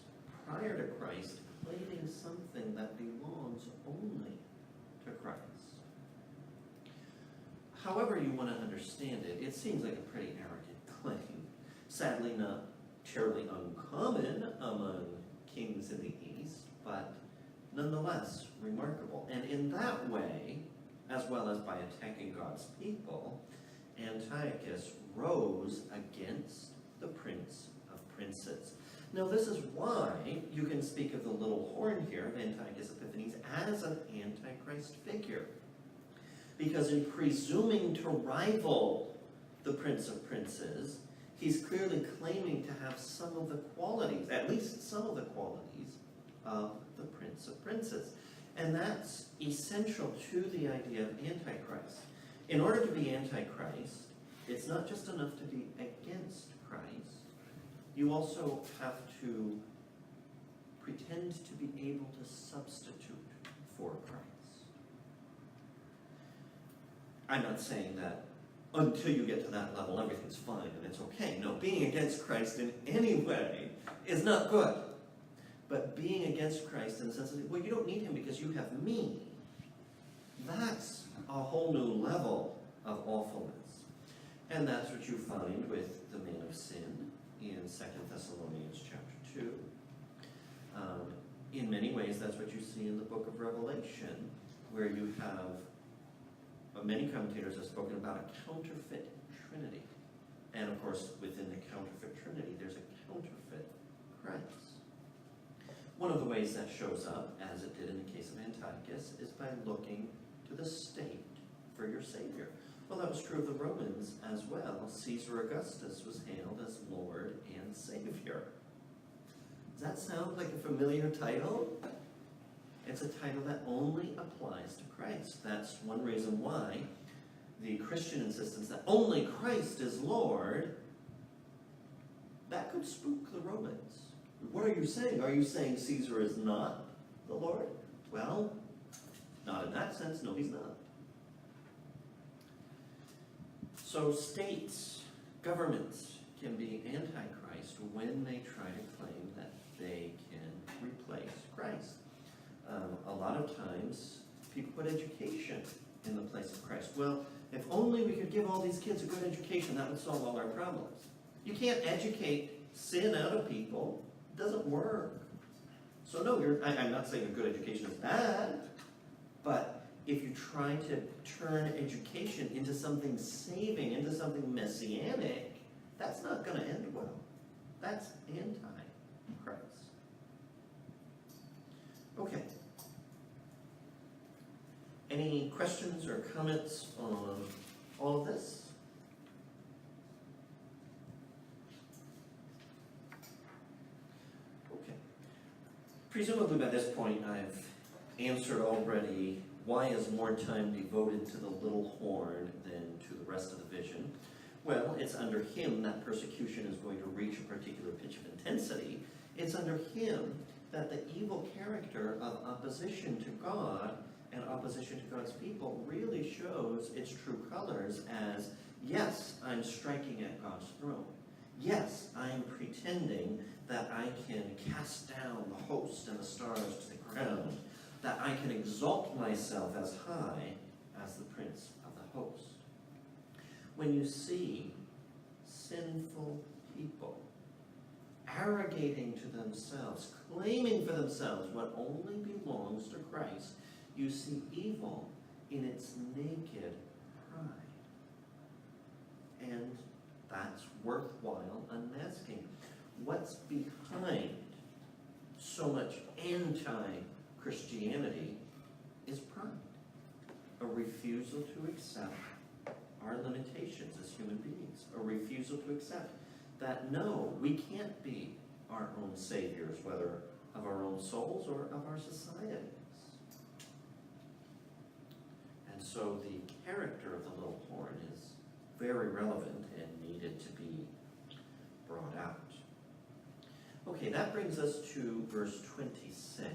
prior to Christ, claiming something that belongs only to Christ? however you want to understand it, it seems like a pretty arrogant claim. Sadly not terribly uncommon among kings in the East, but nonetheless remarkable. And in that way, as well as by attacking God's people, Antiochus rose against the Prince of Princes. Now this is why you can speak of the little horn here of Antiochus Epiphanes as an Antichrist figure. Because in presuming to rival the Prince of Princes, he's clearly claiming to have some of the qualities, at least some of the qualities, of the Prince of Princes. And that's essential to the idea of Antichrist. In order to be Antichrist, it's not just enough to be against Christ. You also have to pretend to be able to substitute for Christ. I'm not saying that until you get to that level, everything's fine and it's okay. No, being against Christ in any way is not good. But being against Christ in the sense of, well, you don't need him because you have me. That's a whole new level of awfulness. And that's what you find with the man of sin in 2 Thessalonians chapter 2. In many ways, that's what you see in the book of Revelation, where you have, many commentators have spoken about a counterfeit trinity. And of course, within the counterfeit trinity, there's a counterfeit Christ. One of the ways that shows up, as it did in the case of Antiochus, is by looking to the state for your Savior. Well, that was true of the Romans as well. Caesar Augustus was hailed as Lord and Savior. Does that sound like a familiar title? It's a title that only applies to Christ. That's one reason why the Christian insistence that only Christ is Lord, that could spook the Romans. What are you saying? Are you saying Caesar is not the Lord? Well, not in that sense. No, he's not. So states, governments can be antichrist when they try to claim that they can replace Christ. A lot of times, people put education in the place of Christ. Well, if only we could give all these kids a good education, that would solve all our problems. You can't educate sin out of people. It doesn't work. So no, I'm not saying a good education is bad, but if you try to turn education into something saving, into something messianic, that's not going to end well. That's anti-Christ. Okay. Any questions or comments on all of this? Okay. Presumably by this point I've answered already why is more time devoted to the little horn than to the rest of the vision. Well, it's under him that persecution is going to reach a particular pitch of intensity. It's under him that the evil character of opposition to God and opposition to God's people really shows its true colors as, yes, I'm striking at God's throne. Yes, I'm pretending that I can cast down the host and the stars to the ground, that I can exalt myself as high as the prince of the host. When you see sinful people arrogating to themselves, claiming for themselves what only belongs to Christ, you see evil in its naked pride. And that's worthwhile unmasking. What's behind so much anti-Christianity is pride. A refusal to accept our limitations as human beings. A refusal to accept that, no, we can't be our own saviors, whether of our own souls or of our societies. And so the character of the little horn is very relevant and needed to be brought out. Okay, that brings us to verse 26.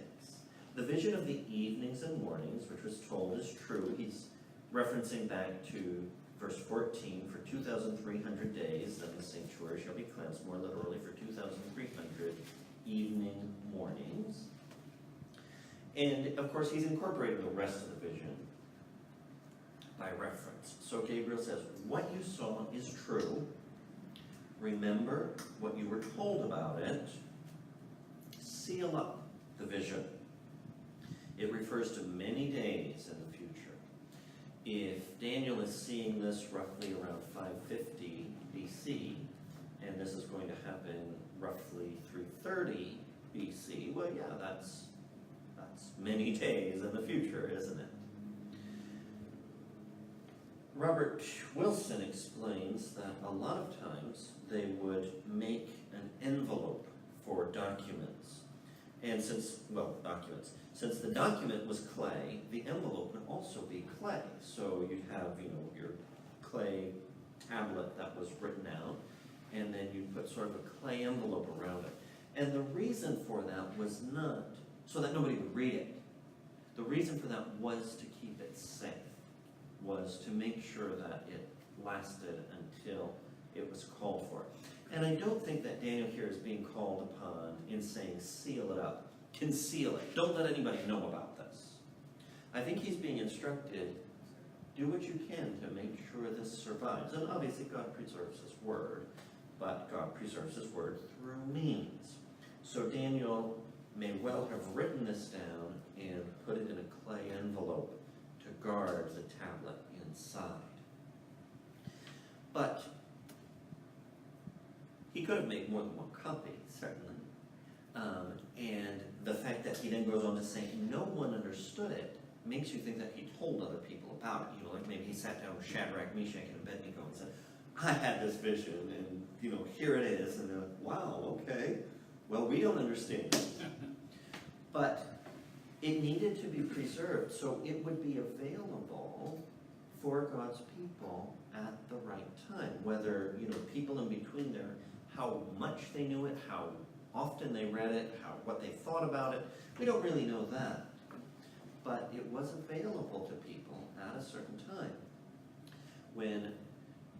The vision of the evenings and mornings, which was told, is true. He's referencing back to verse 14, for 2,300 days, then the sanctuary shall be cleansed, more literally for 2,300 evening mornings. And of course, he's incorporating the rest of the vision. by reference. So Gabriel says, what you saw is true. Remember what you were told about it. Seal up the vision. It refers to many days in the future. If Daniel is seeing this roughly around 550 BC, and this is going to happen roughly 330 BC, well, yeah, that's many days in the future, isn't it? Robert Wilson explains that a lot of times they would make an envelope for documents. And since the document was clay, the envelope would also be clay. So you'd have, your clay tablet that was written out, and then you'd put sort of a clay envelope around it. And the reason for that was not so that nobody would read it. The reason for that was to keep it safe, was to make sure that it lasted until it was called for. And I don't think that Daniel here is being called upon in saying seal it up, conceal it, don't let anybody know about this. I think he's being instructed, do what you can to make sure this survives. And obviously God preserves his word, but God preserves his word through means. So Daniel may well have written this down and put it in a clay envelope to guard the tablet inside. But he could have made more than one copy, certainly. And the fact that he then goes on to say no one understood it makes you think that he told other people about it. Like maybe he sat down with Shadrach, Meshach, and Abednego and said, I had this vision, and here it is. And they're like, wow, okay. Well, we don't understand. But it needed to be preserved so it would be available for God's people at the right time. Whether, people in between there, how much they knew it, how often they read it, what they thought about it, we don't really know that. But it was available to people at a certain time. When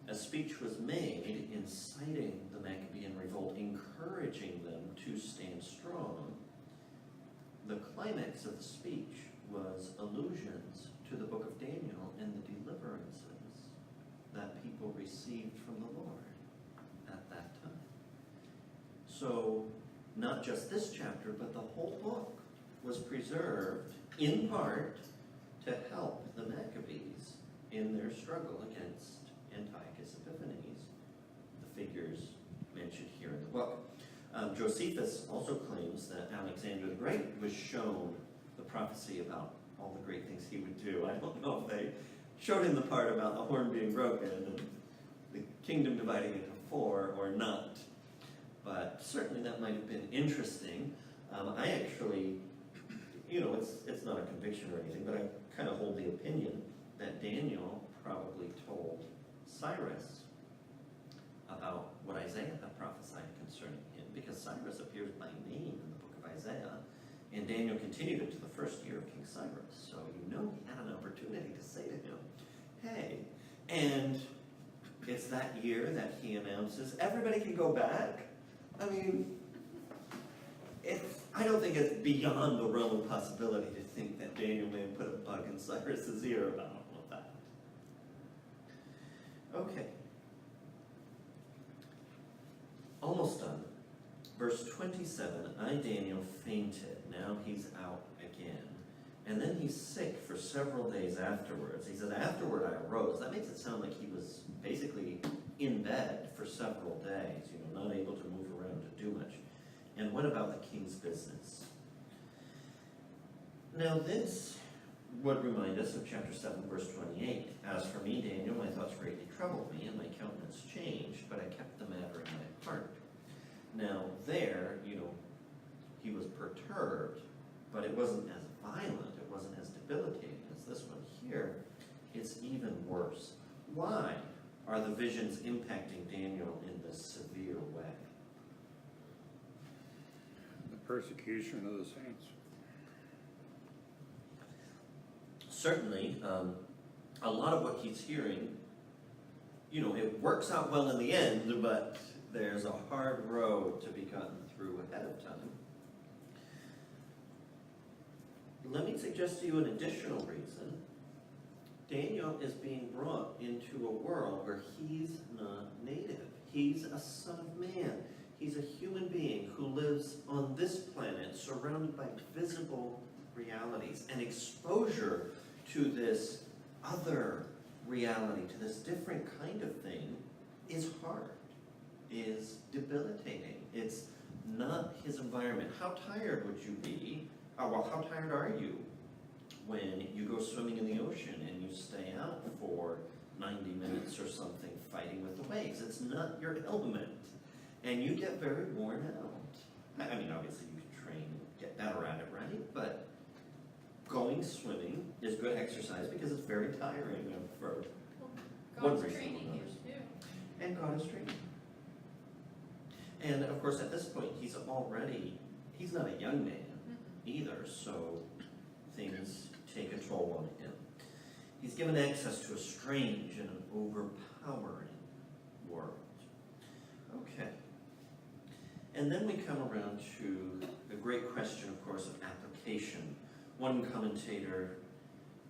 a speech was made inciting the Maccabean revolt, encouraging them to stand strong, the climax of the speech was allusions to the book of Daniel and the deliverances that people received from the Lord at that time. So, not just this chapter, but the whole book was preserved in part to help the Maccabees in their struggle against Antiochus Epiphanes, the figures mentioned here in the book. Josephus also claims that Alexander the Great was shown the prophecy about all the great things he would do. I don't know if they showed him the part about the horn being broken and the kingdom dividing into four or not. But certainly that might have been interesting. I actually, it's not a conviction or anything, but I kind of hold the opinion that Daniel probably told Cyrus about what Isaiah had prophesied concerning him, because Cyrus appears by name in the book of Isaiah, and Daniel continued it to the first year of King Cyrus. So he had an opportunity to say to him, hey, and it's that year that he announces, everybody can go back. I mean, I don't think it's beyond the realm of possibility to think that Daniel may have put a bug in Cyrus's ear about all of that. Okay. Almost done. Verse 27, I, Daniel, fainted. Now he's out again. And then he's sick for several days afterwards. He said, afterward I arose. That makes it sound like he was basically in bed for several days, not able to move around to do much. And what about the king's business? Now this would remind us of chapter 7, verse 28. As for me, Daniel, my thoughts greatly troubled me, and my countenance changed, but I kept the matter in my heart. Now there, he was perturbed, but it wasn't as violent, it wasn't as debilitating as this one here. It's even worse. Why are the visions impacting Daniel in this severe way? The persecution of the saints. Certainly, a lot of what he's hearing, it works out well in the end, but there's a hard road to be gotten through ahead of time. Let me suggest to you an additional reason Daniel is being brought into a world where he's not native. He's a son of man. He's a human being who lives on this planet surrounded by visible realities. And exposure to this other reality, to this different kind of thing, is hard, is debilitating. It's not his environment. How tired would you be? Well, how tired are you when you go swimming in the ocean and you stay out for 90 minutes or something fighting with the waves? It's not your element. And you get very worn out. I mean, obviously you can train, get better at it, right? But going swimming is good exercise because it's very tiring for one God's reason or training another. you too. And God is training. And of course, at this point, he's not a young man either, so things take a toll on him. He's given access to a strange and an overpowering world. Okay. And then we come around to the great question, of course, of application. One commentator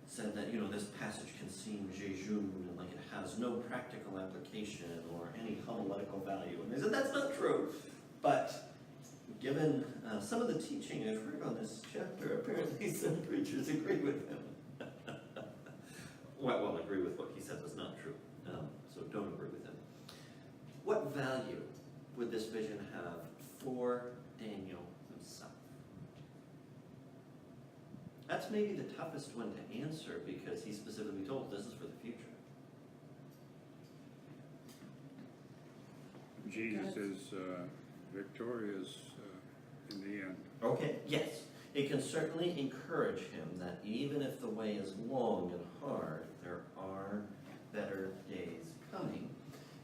said that, this passage can seem jejune, like it has no practical application or any homiletical value. And they said that's not true. But given some of the teaching I've heard on this chapter, apparently some preachers agree with him. well, agree with what he said was not true. So don't agree with him. What value would this vision have for Daniel himself? That's maybe the toughest one to answer because he specifically told this is for the future. Jesus is victorious in the end. Okay, yes. It can certainly encourage him that even if the way is long and hard, there are better days coming.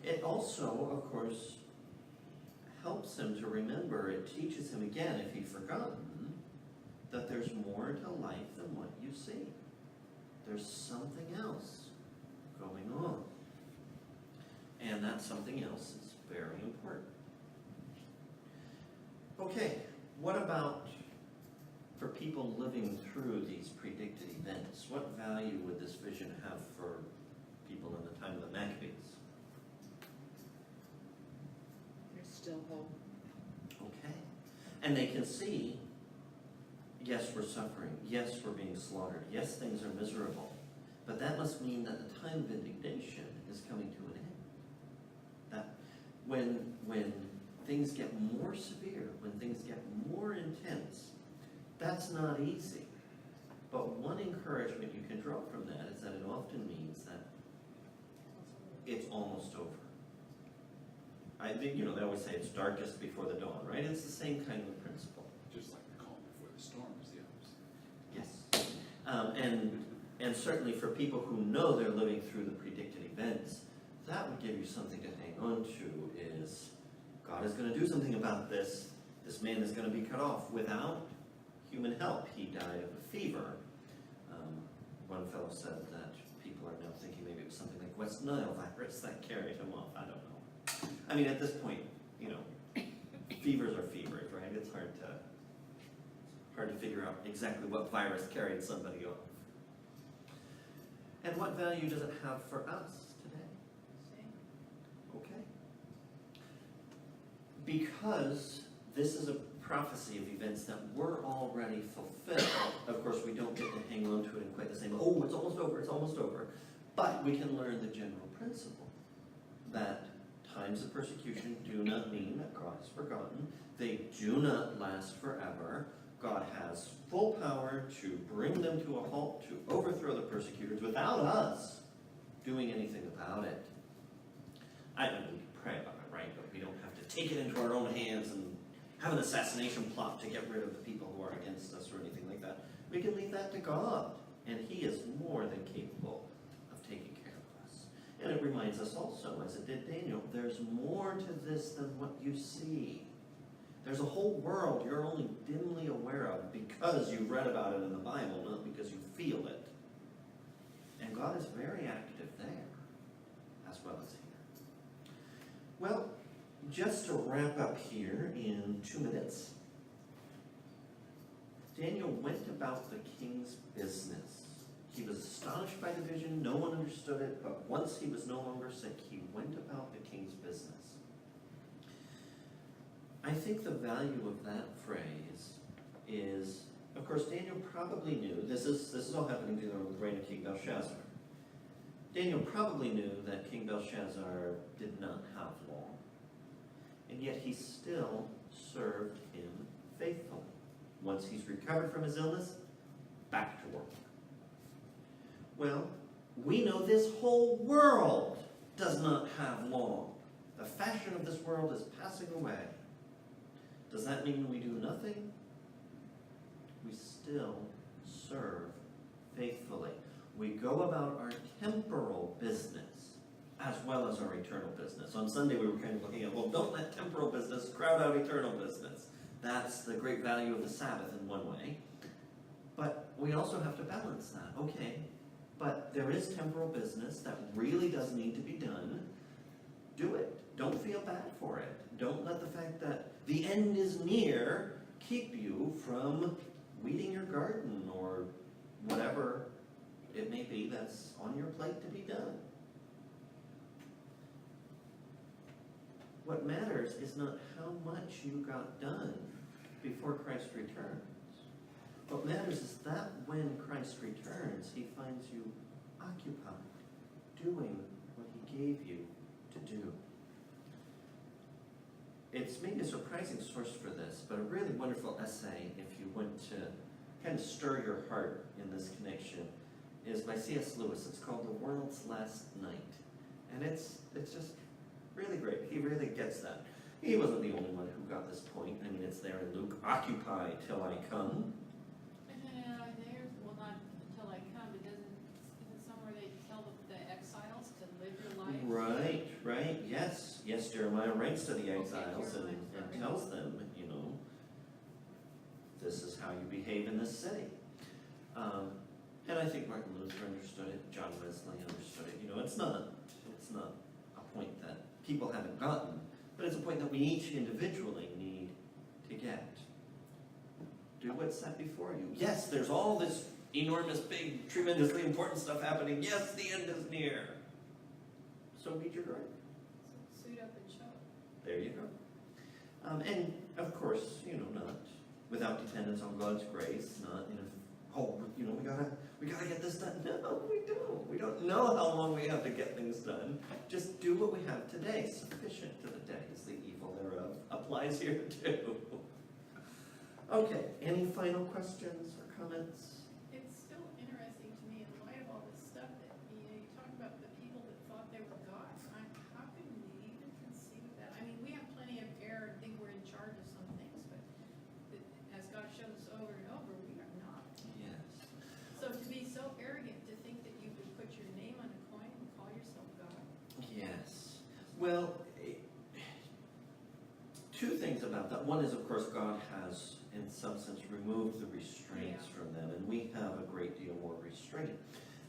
It also, of course, helps him to remember, it teaches him again, if he'd forgotten, that there's more to life than what you see. There's something else going on. And that something else is very important. Okay, what about for people living through these predicted events? What value would this vision have for people in the time of the Maccabees? There's still hope. Okay. And they can see, yes, we're suffering. Yes, we're being slaughtered. Yes, things are miserable. But that must mean that the time of indignation is coming to an end. That when things get more severe, when things get more intense, that's not easy. But one encouragement you can draw from that is that it often means that it's almost over. I think, they always say it's darkest before the dawn, right? It's the same kind of a principle. Just like the calm before the storm is the opposite. Yes. And certainly for people who know they're living through the predicted events, that would give you something to hang on to is God is going to do something about this. This man is going to be cut off without human help. He died of a fever. One fellow said that people are now thinking maybe it was something like West Nile virus that carried him off. I don't know. I mean, at this point, fevers are fevers, right? It's hard to figure out exactly what virus carried somebody off. And what value does it have for us today? Okay. Because this is a prophecy of events that were already fulfilled. Of course, we don't get to hang on to it in quite the same, oh, it's almost over, it's almost over. But we can learn the general principle that times of persecution do not mean that God is forgotten. They do not last forever. God has full power to bring them to a halt, to overthrow the persecutors without us doing anything about it. I mean, we pray about it, right? But we don't have to take it into our own hands and have an assassination plot to get rid of the people who are against us or anything like that. We can leave that to God, and He is more than capable of taking care of us. And it reminds us also, as it did Daniel, there's more to this than what you see. There's a whole world you're only dimly aware of because you've read about it in the Bible, not because you feel it. And God is very active there, as well as here. Well, just to wrap up here in 2 minutes, Daniel went about the king's business He was astonished by the vision, no one understood it, but once he was no longer sick, he went about the king's business. I think the value of that phrase is, of course, Daniel probably knew, this is all happening during the reign of King Belshazzar. Daniel probably knew that King Belshazzar did not have long, and yet he still served him faithfully. Once he's recovered from his illness, back to work. Well, we know this whole world does not have long. The fashion of this world is passing away. Does that mean we do nothing? We still serve faithfully. We go about our temporal business as well as our eternal business. On Sunday we were kind of looking at, well, don't let temporal business crowd out eternal business. That's the great value of the Sabbath in one way. But we also have to balance that. Okay, but there is temporal business that really does need to be done. Do it. Don't feel bad for it. Don't let the fact that the end is near keep you from weeding your garden or whatever it may be that's on your plate to be done. What matters is not how much you got done before Christ returns. What matters is that when Christ returns, he finds you occupied, doing what he gave you to do. It's maybe a surprising source for this, but a really wonderful essay, if you want to kind of stir your heart in this connection, is by C.S. Lewis. It's called The World's Last Night. And it's just really great. He really gets that. He wasn't the only one who got this point. I mean, it's there in Luke, occupy till I come. Well, not until I come, but isn't somewhere they tell the exiles to live your life? Right, yes. Yes, Jeremiah writes to the exiles and tells them, this is how you behave in this city. And I think Martin Luther understood it, John Wesley understood it. It's not a point that people haven't gotten, but it's a point that we each individually need to get. Do what's set before you. Yes, there's all this enormous, big, tremendously important stuff happening. Yes, the end is near. So read your garden. Suit up and show up. There you go. And of course, not without dependence on God's grace, not we gotta get this done. No, we don't. We don't know how long we have to get things done. Just do what we have today. Sufficient to the day is the evil thereof. Applies here too. Okay, any final questions or comments? It's still interesting to me in light of all this stuff that you talk about the people that thought they were gods. How can we even conceive that? I mean, we have plenty of error and think we're in charge of some things, but as God shows us over and over, we are not. Yes. So to be so arrogant to think that you could put your name on a coin and call yourself God. Yes. Well, two things about that. One is, of course, God has, in some sense, removed the restraints from them, and we have a great deal more restraint.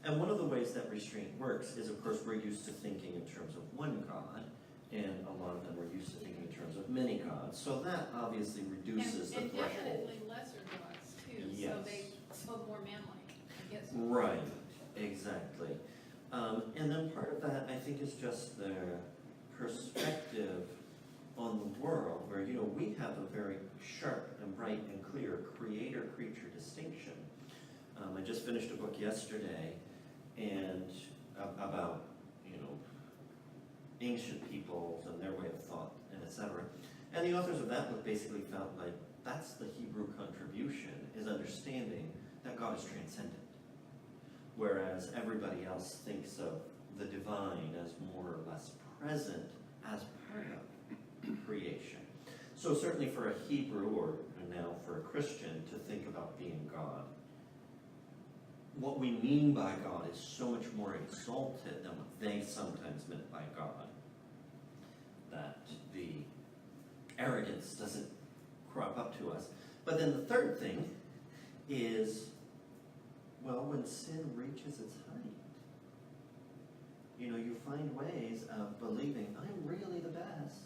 And one of the ways that restraint works is, of course, we're used to thinking in terms of one God, and a lot of them are used to thinking in terms of many gods. So that obviously reduces the and threshold. definitely lesser gods too, Yes. so they spoke more manlike, I guess. Right, exactly. And then part of that, I think, is just their perspective on the world, where, we have a very sharp and bright and clear creator-creature distinction. I just finished a book yesterday and about, ancient peoples and their way of thought, and etc. And the authors of that book basically felt like that's the Hebrew contribution, is understanding that God is transcendent. Whereas everybody else thinks of the divine as more or less present as part of creation. So certainly for a Hebrew, or now for a Christian, to think about being God, what we mean by God is so much more exalted than what they sometimes meant by God. That the arrogance doesn't crop up to us. But then the third thing is, well, when sin reaches its height, you find ways of believing, I'm really the best.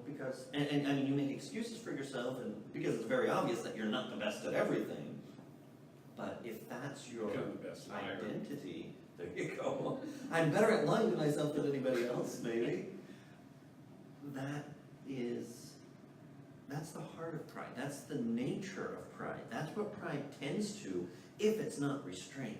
Because, and I mean, you make excuses for yourself, and because it's very obvious that you're not the best at everything. But if that's your Become the best liar. identity, there you go. I'm better at lying to myself than anybody else, maybe. That's the heart of pride. That's the nature of pride. That's what pride tends to if it's not restrained.